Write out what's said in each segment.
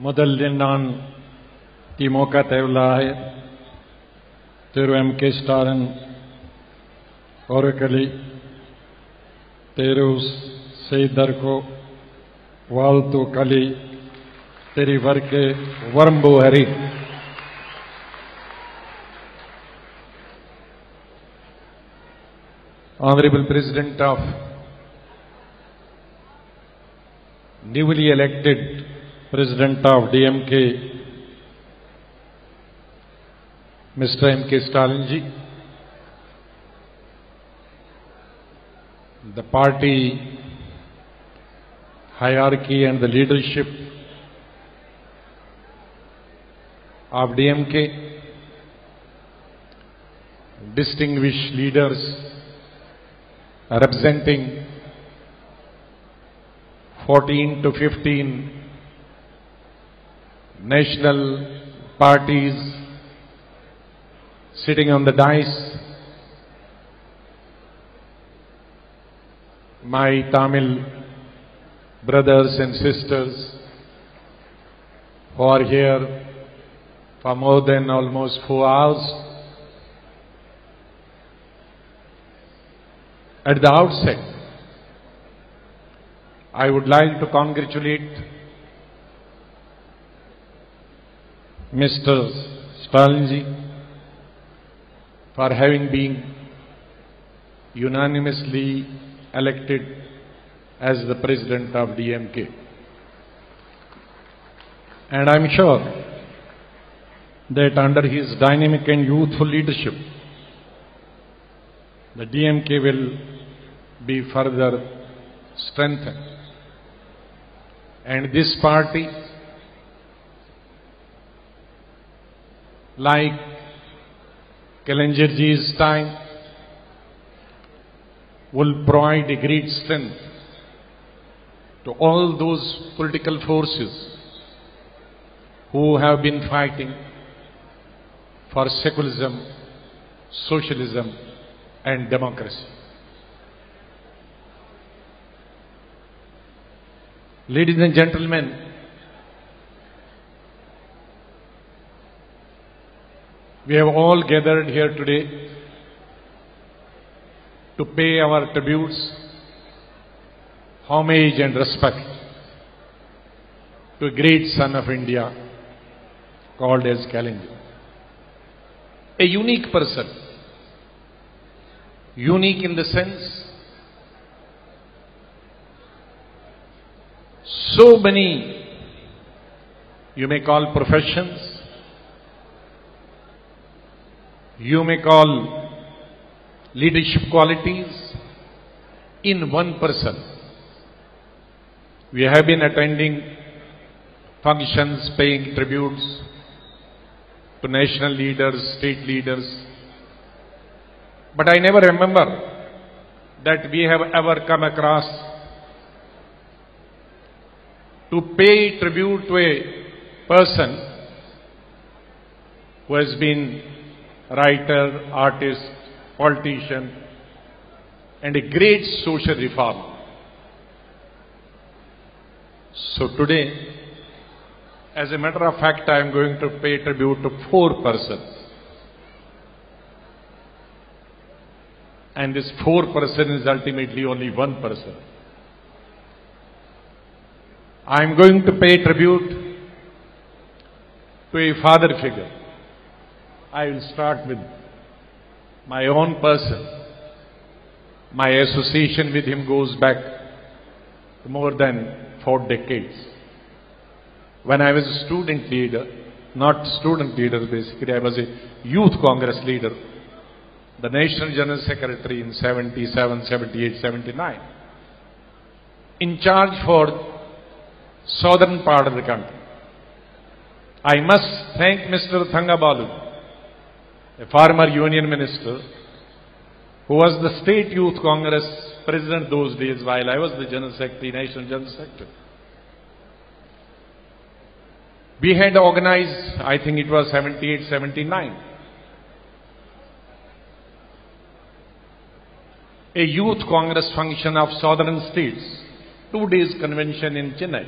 முதலில் நான் திமுக தேவலாய திரு M.K. ஸ்டாலின் அவர்களை தேர்வு செய்ததற்கு வாழ்த்துக்களை தெரிவிக்க விரும்புகிறேன். Honorable President of newly elected President of DMK, Mr. M.K. Stalin ji, the party hierarchy and the leadership of DMK, distinguished leaders representing 14 to 15 national parties sitting on the dais, my Tamil brothers and sisters who are here for more than almost 4 hours. At the outset, I would like to congratulate Mr. Stalin ji for having been unanimously elected as the President of DMK. And I am sure that under his dynamic and youthful leadership, the DMK will be further strengthened. And this party, like Kalenjarji's time, will provide a great strength to all those political forces who have been fighting for secularism, socialism, and democracy. Ladies and gentlemen, we have all gathered here today to pay our tributes, homage and respect to a great son of India called as Kalenjin. A unique person, unique in the sense so many, you may call professions, you may call leadership qualities in one person. We have been attending functions, paying tributes to national leaders, state leaders, but I never remember that we have ever come across to pay tribute to a person who has been writer, artist, politician, and a great social reformer. So today, as a matter of fact, I am going to pay tribute to 4 persons. And this 4 person is ultimately only 1 person. I am going to pay tribute to a father figure. I will start with my own person. My association with him goes back to more than 4 decades. When I was a student leader, not student leader basically, I was a youth congress leader, the national general secretary in 77, 78, 79, in charge for southern part of the country. I must thank Mr. Thangabalu, a former union minister, who was the State Youth Congress president those days while I was the General Secretary, National General Secretary. We had organized, I think it was 78, 79, a youth congress function of southern states, 2 days convention in Chennai.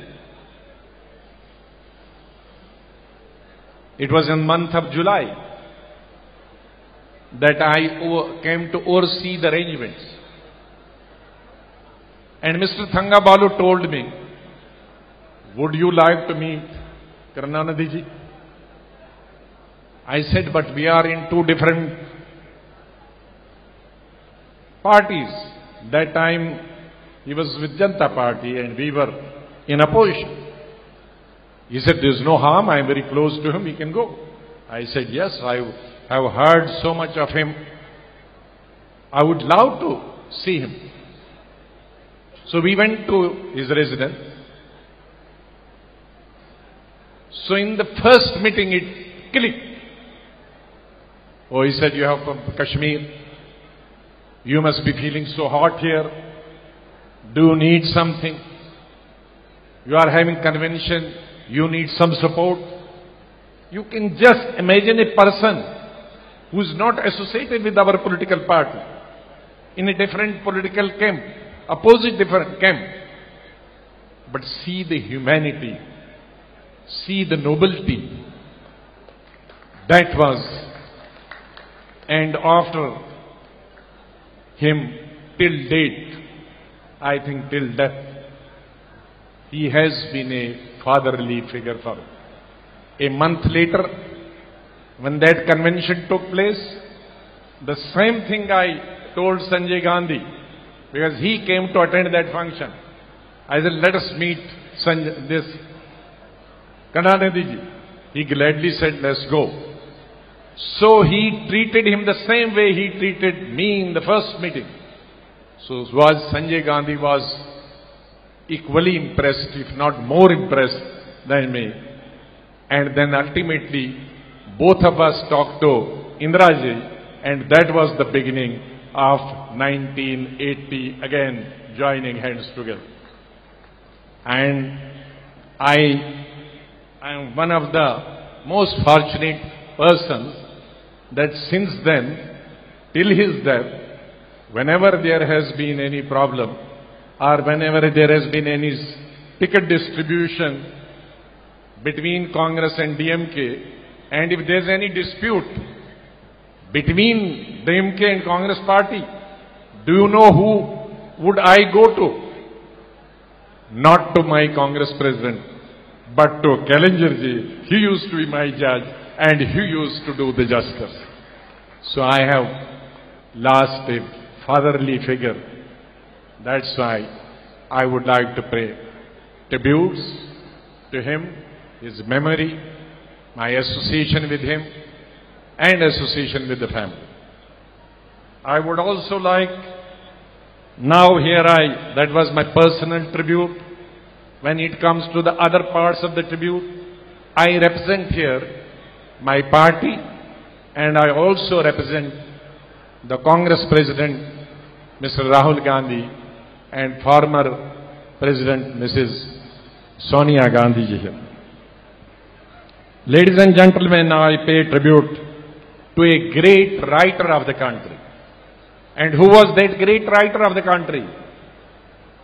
It was in the month of July that I came to oversee the arrangements. And Mr. Thangabalu told me, would you like to meet Karunanidhi ji? I said, but we are in two different parties. That time he was with Janata Party and we were in opposition. He said, there is no harm, I am very close to him, we can go. I said, yes, I have heard so much of him. I would love to see him. So we went to his residence. So in the first meeting it clicked. Oh, he said, you have from Kashmir. You must be feeling so hot here. Do you need something? You are having convention. You need some support. You can just imagine a person who is not associated with our political party, in a different political camp, opposite different camp. But see the humanity, see the nobility. That was, and after him till date, I think till death, he has been a fatherly figure for me. A month later, when that convention took place, the same thing I told Sanjay Gandhi, because he came to attend that function. I said, let us meet this Karunanidhi ji. He gladly said, let's go. So he treated him the same way he treated me in the first meeting. So Sanjay Gandhi was equally impressed, if not more impressed than me. And then ultimately, both of us talked to Indiraji, and that was the beginning of 1980, again joining hands together. And I am one of the most fortunate persons that since then, till his death, whenever there has been any problem, or whenever there has been any ticket distribution between Congress and DMK, and if there is any dispute between DMK and Congress party, do you know who would I go to? Not to my Congress president, but to Kallenjar ji. He used to be my judge and he used to do the justice. So I have lost a fatherly figure. That's why I would like to pay tributes to him, his memory, my association with him, and association with the family. I would also like, now here that was my personal tribute. When it comes to the other parts of the tribute, I represent here my party, and I also represent the Congress President, Mr. Rahul Gandhi, and former President, Mrs. Sonia Gandhi ji here. Ladies and gentlemen, now I pay tribute to a great writer of the country. And who was that great writer of the country?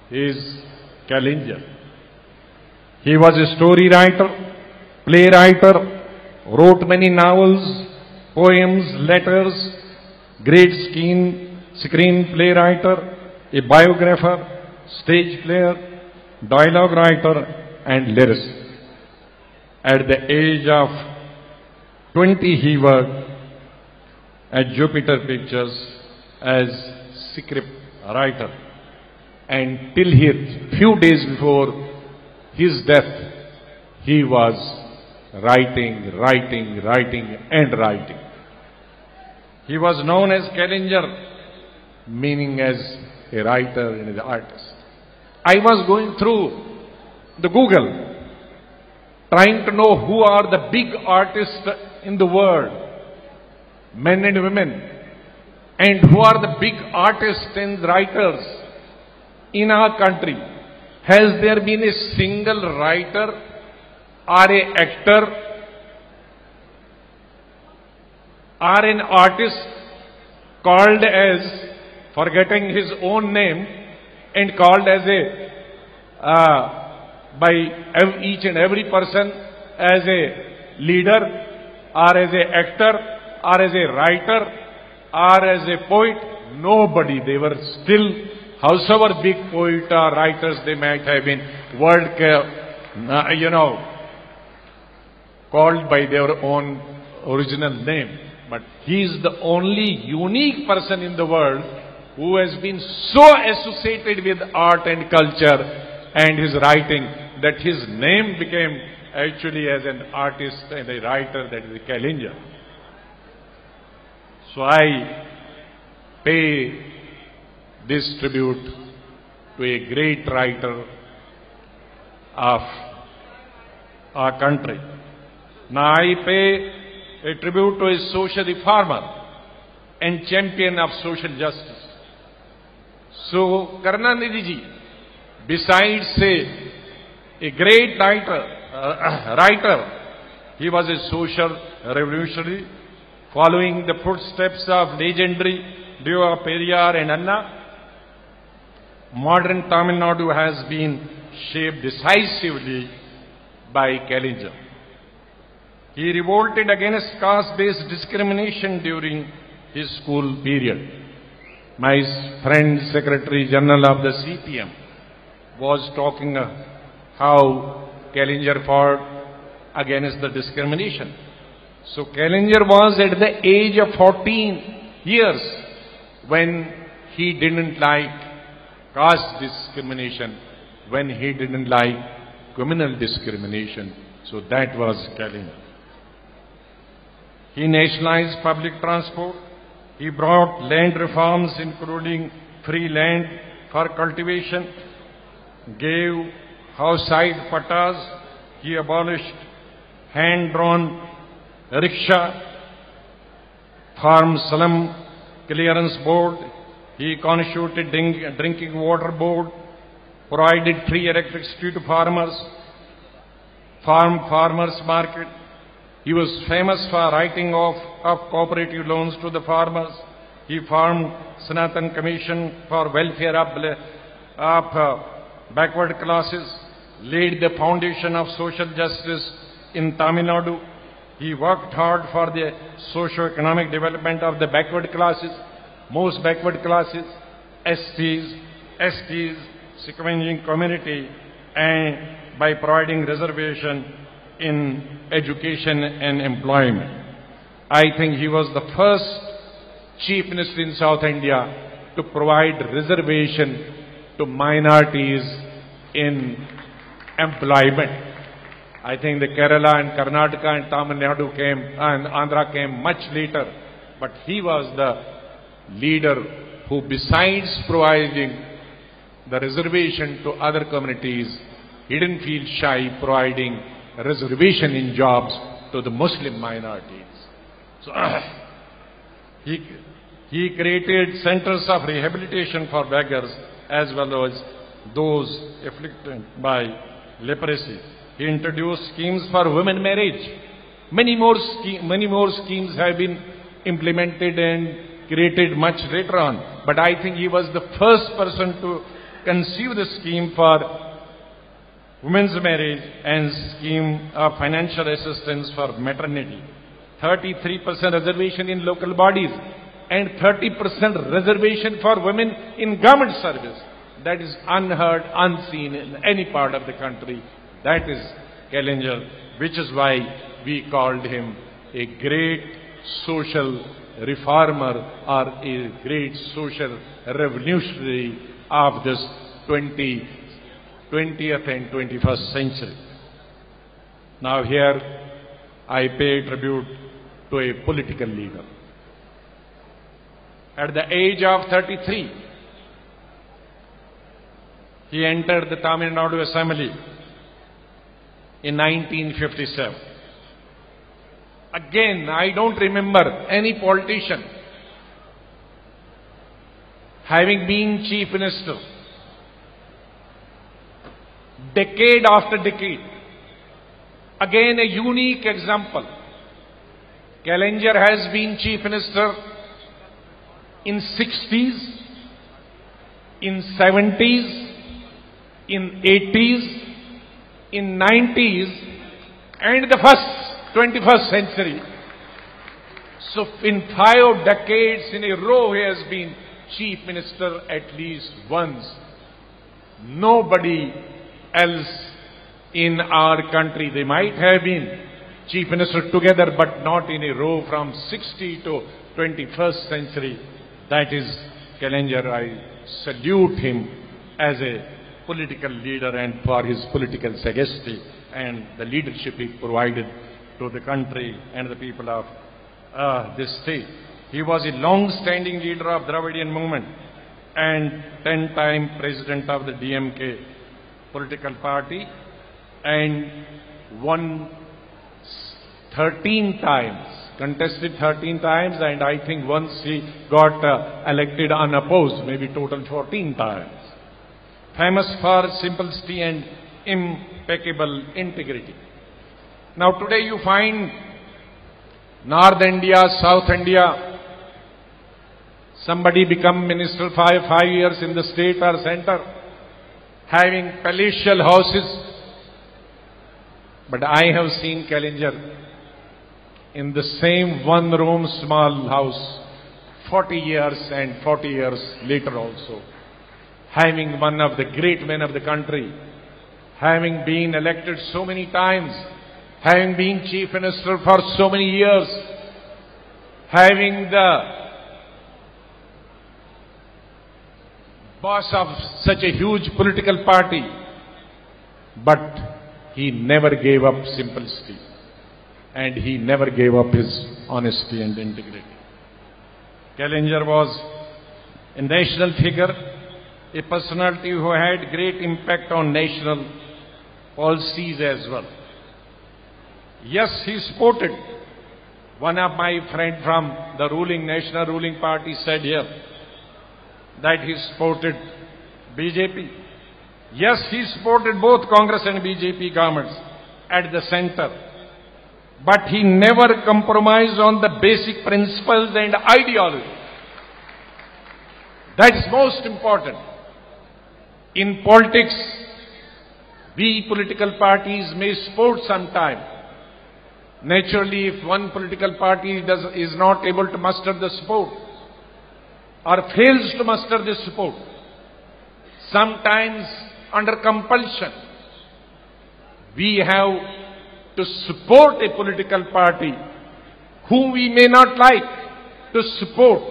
He is Kallenjar. He was a story writer, playwright, wrote many novels, poems, letters, great screen playwright, a biographer, stage player, dialogue writer, and lyricist. At the age of 20, he worked at Jupiter Pictures as script writer. And till few days before his death, he was writing. He was known as Kallenjar, meaning as a writer and an artist. I was going through the Google, trying to know who are the big artists in the world, men and women, and who are the big artists and writers in our country. Has there been a single writer or an actor or an artist called as, forgetting his own name, and called as by each and every person as a leader or as an actor, or as a writer, or as a poet. Nobody. They were still, howsoever big poet or writers they might have been, called by their own original name. But he is the only unique person in the world who has been so associated with art and culture and his writing that his name became actually as an artist and a writer, that is Kalinger. So I pay this tribute to a great writer of our country. Now I pay a tribute to a social reformer and champion of social justice. So Karunanidhi ji, besides a great writer, he was a social revolutionary, following the footsteps of legendary Deva Periyar and Anna. Modern Tamil Nadu has been shaped decisively by Kalinger. He revolted against caste-based discrimination during his school period. My friend, Secretary General of the CPM, was talking how Kalinger fought against the discrimination. So Kalinger was at the age of 14 years when he didn't like caste discrimination, when he didn't like criminal discrimination. So that was Kalinger. He nationalized public transport. He brought land reforms, including free land for cultivation, gave house-side pattas. He abolished hand-drawn rickshaw, farm slum clearance board. He constituted drinking water board, provided free electricity to farmers, farmers market. He was famous for writing off cooperative loans to the farmers. He formed Sanatan Commission for welfare of backward classes, laid the foundation of social justice in Tamil Nadu. He worked hard for the socio-economic development of the backward classes, most backward classes, STs, scavenging community, and by providing reservation in education and employment. I think he was the first Chief Minister in South India to provide reservation to minorities in employment. I think the Kerala and Karnataka and Tamil Nadu came, and Andhra came much later. But he was the leader who, besides providing the reservation to other communities, he didn't feel shy providing reservation in jobs to the Muslim minorities. So he created centers of rehabilitation for beggars as well as those afflicted by leprosy. He introduced schemes for women marriage. Many more schemes have been implemented and created much later on. But I think he was the first person to conceive the scheme for women's marriage and scheme of financial assistance for maternity. 33% reservation in local bodies and 30% reservation for women in government service. That is unheard, unseen in any part of the country. That is Kalinger, which is why we called him a great social reformer or a great social revolutionary of this 20th and 21st century. Now here I pay tribute to a political leader. At the age of 33, he entered the Tamil Nadu Assembly in 1957. Again, I don't remember any politician having been Chief Minister decade after decade. Again, a unique example. Kalinger has been Chief Minister in 60s, in 70s, in 80s, in 90s, and the first 21st century. So in 5 decades in a row, he has been chief minister at least once. Nobody else in our country, they might have been chief minister together, but not in a row from 60 to 21st century. That is Kalaignar. I salute him as a political leader and for his political sagacity and the leadership he provided to the country and the people of this state. He was a long-standing leader of Dravidian movement and 10-time president of the DMK political party, and won 13 times, contested 13 times, and I think once he got elected unopposed, maybe total 14 times. Famous for simplicity and impeccable integrity. Now today you find North India, South India, somebody become minister 5 years in the state or center, having palatial houses. But I have seen Kalaignar in the same one-room small house 40 years and 40 years later also, having one of the great men of the country, having been elected so many times, having been chief minister for so many years, having the boss of such a huge political party, but he never gave up simplicity and he never gave up his honesty and integrity. Kalaignar was a national figure, a personality who had great impact on national policies as well. Yes, he supported. One of my friends from the national ruling party said here that he supported BJP. Yes, he supported both Congress and BJP governments at the center. But he never compromised on the basic principles and ideology. That's most important. In politics, we political parties may support sometime. Naturally, if one political party is not able to muster the support or fails to muster the support, sometimes under compulsion, we have to support a political party whom we may not like to support.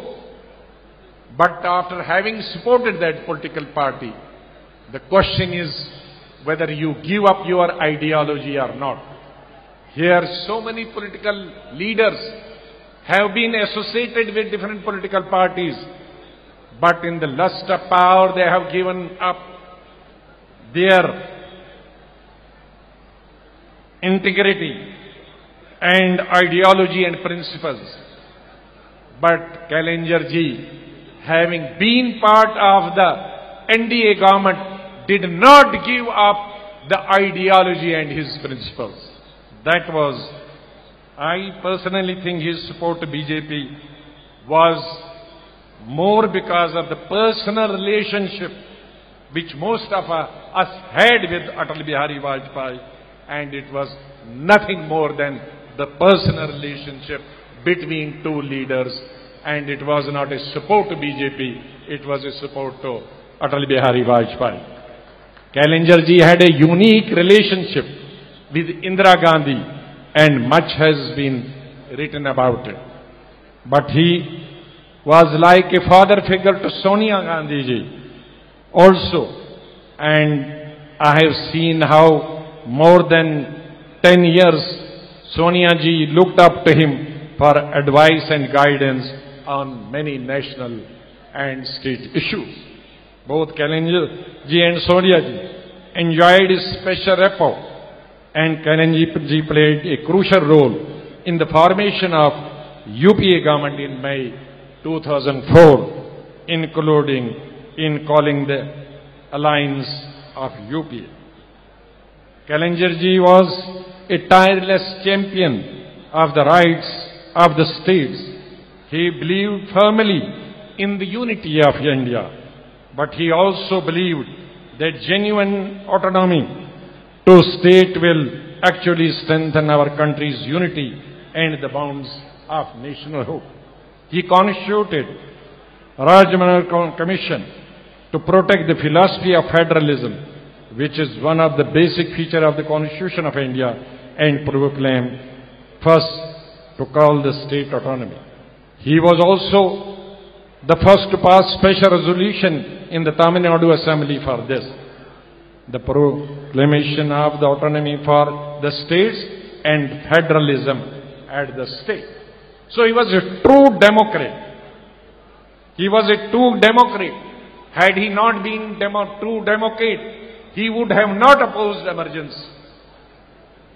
But after having supported that political party, the question is whether you give up your ideology or not. Here, so many political leaders have been associated with different political parties, but in the lust of power, they have given up their integrity and ideology and principles. But Kalaignar ji, having been part of the NDA government, did not give up the ideology and his principles. That was, I personally think his support to BJP was more because of the personal relationship which most of us had with Atal Bihari Vajpayee, and it was nothing more than the personal relationship between two leaders, and it was not a support to BJP, it was a support to Atal Bihari Vajpayee. Kalaignar ji had a unique relationship with Indira Gandhi, and much has been written about it. But he was like a father figure to Sonia Gandhi ji also, and I have seen how more than 10 years Sonia ji looked up to him for advice and guidance on many national and state issues. Both Kalaignar ji and Sonia ji enjoyed his special rapport, and Kalaignar ji played a crucial role in the formation of UPA government in May 2004, including in calling the alliance of UPA. Kalaignar ji was a tireless champion of the rights of the states. He believed firmly in the unity of India, but he also believed that genuine autonomy to state will actually strengthen our country's unity and the bonds of nationhood. He constituted Rajmannar Commission to protect the philosophy of federalism, which is one of the basic features of the Constitution of India, and proclaimed first to call the state autonomy. He was also the first to pass special resolution in the Tamil Nadu Assembly for this, the proclamation of the autonomy for the states and federalism at the state. So he was a true democrat. He was a true democrat. Had he not been true democrat, he would have not opposed emergency.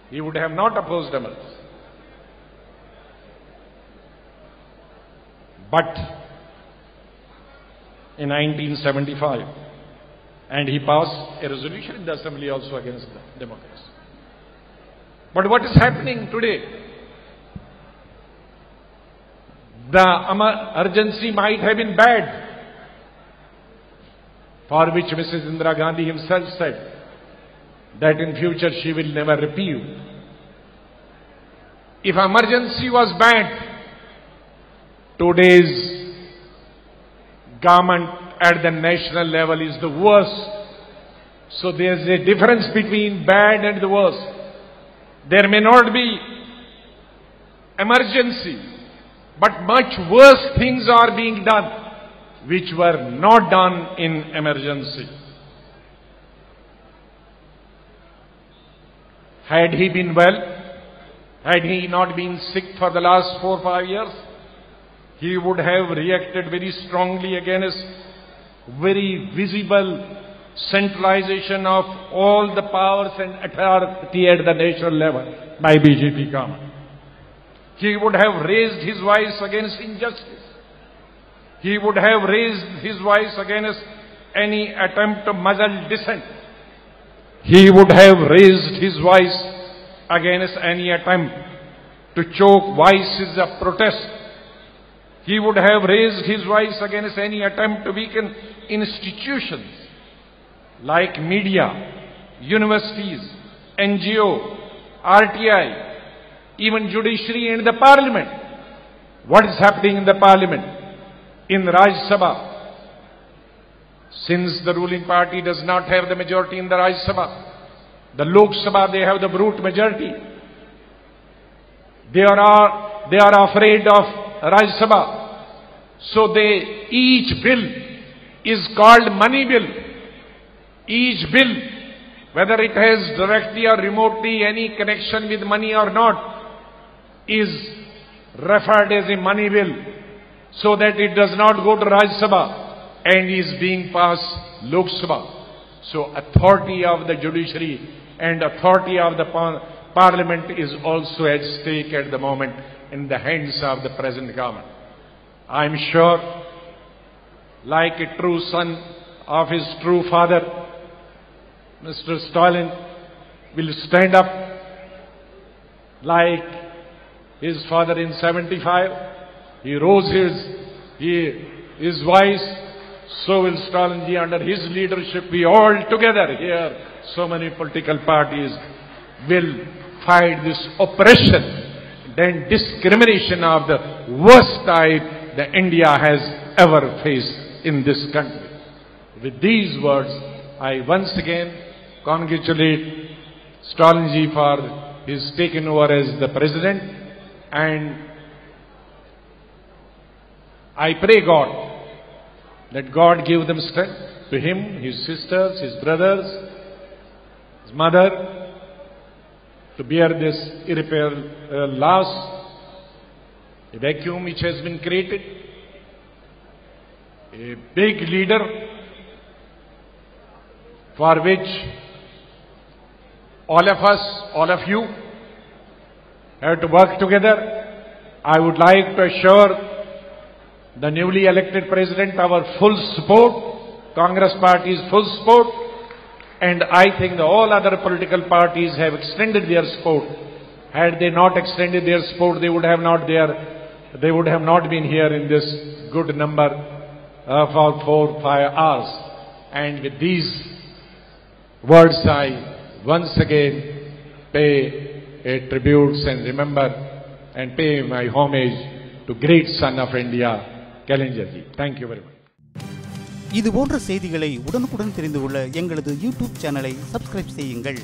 He would have not opposed emergency. But in 1975, and he passed a resolution in the Assembly also against the democracy. But what is happening today? The urgency might have been bad, for which Mrs. Indira Gandhi himself said that in future she will never repeal. If emergency was bad, today's government at the national level is the worst. So there is a difference between bad and the worst. There may not be emergency, but much worse things are being done which were not done in emergency. Had he been well, had he not been sick for the last 4 or 5 years, he would have reacted very strongly against very visible centralization of all the powers and authority at the national level by BJP government. He would have raised his voice against injustice. He would have raised his voice against any attempt to muzzle dissent. He would have raised his voice against any attempt to choke voices of protest. He would have raised his voice against any attempt to weaken institutions like media, universities, NGO, RTI, even judiciary and the parliament. What is happening in the parliament? In Rajya Sabha, since the ruling party does not have the majority in the Rajya Sabha, the Lok Sabha, they have the brute majority. They are afraid of Rajya Sabha. So each bill is called money bill. Each bill, whether it has directly or remotely any connection with money or not, is referred as a money bill, so that it does not go to Rajya Sabha and is being passed Lok Sabha. So authority of the judiciary and authority of the parliament is also at stake at the moment in the hands of the present government. I am sure, like a true son of his true father, Mr. Stalin will stand up like his father in 75. He rose his voice, so will Stalinji under his leadership. We all together here, so many political parties, will fight this oppression and discrimination of the worst type that India has ever faced in this country. With these words, I once again congratulate Stalinji for his taking over as the president, and I pray God that God give them strength to him, his sisters, his brothers, his mother, to bear this irreparable loss, a vacuum which has been created, a big leader for which all of us, all of you, have to work together. I would like to assure the newly elected president our full support, Congress party's full support, and I think all other political parties have extended their support. Had they not extended their support, they would have not been here in this good number for 4 or 5 hours. And with these words, I once again pay a tribute and remember and pay my homage to great son of India, Kalenjir ji. Thank you very much. இது போன்ற செய்திகளை உடனுக்குடன் தெரிந்து கொள்ள எங்களது YouTube சேனலை subscribe செய்யுங்கள்.